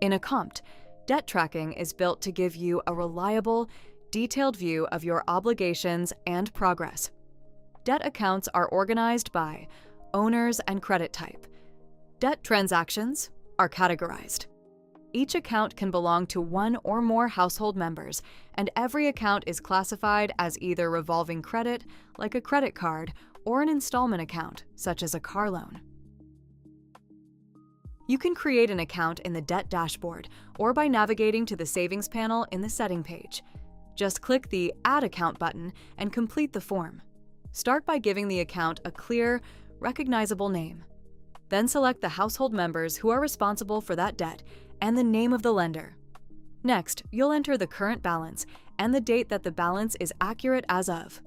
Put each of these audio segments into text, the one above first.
In Accompt, debt tracking is built to give you a reliable, detailed view of your obligations and progress. Debt accounts are organized by owners and credit type. Debt transactions are categorized. Each account can belong to one or more household members, and every account is classified as either revolving credit, like a credit card, or an installment account, such as a car loan. You can create an account in the debt dashboard or by navigating to the savings panel in the setting page. Just click the Add Account button and complete the form. Start by giving the account a clear, recognizable name. Then select the household members who are responsible for that debt and the name of the lender. Next, you'll enter the current balance and the date that the balance is accurate as of.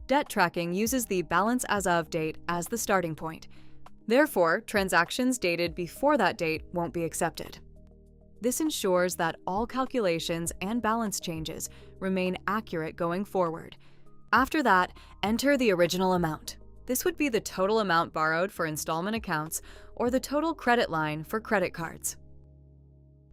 Debt tracking uses the balance as of date as the starting point. Therefore, transactions dated before that date won't be accepted. This ensures that all calculations and balance changes remain accurate going forward. After that, enter the original amount. This would be the total amount borrowed for installment accounts or the total credit line for credit cards.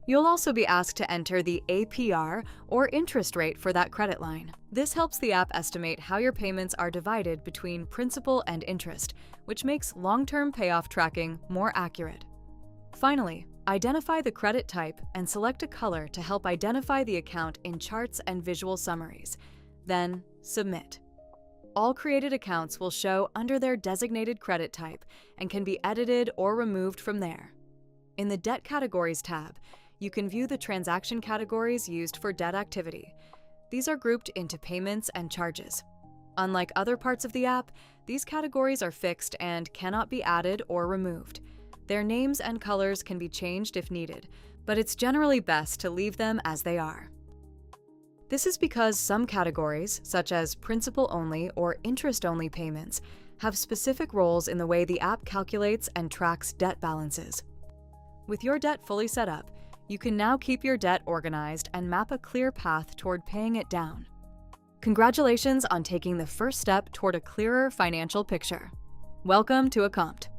You'll also be asked to enter the APR or interest rate for that credit line. This helps the app estimate how your payments are divided between principal and interest, which makes long-term payoff tracking more accurate. Finally, identify the credit type and select a color to help identify the account in charts and visual summaries. Then, submit. All created accounts will show under their designated credit type and can be edited or removed from there. In the Debt Categories tab, you can view the transaction categories used for debt activity. These are grouped into payments and charges. Unlike other parts of the app, these categories are fixed and cannot be added or removed. Their names and colors can be changed if needed, but it's generally best to leave them as they are. This is because some categories, such as principal-only or interest-only payments, have specific roles in the way the app calculates and tracks debt balances. With your debt fully set up, you can now keep your debt organized and map a clear path toward paying it down. Congratulations on taking the first step toward a clearer financial picture. Welcome to Accompt.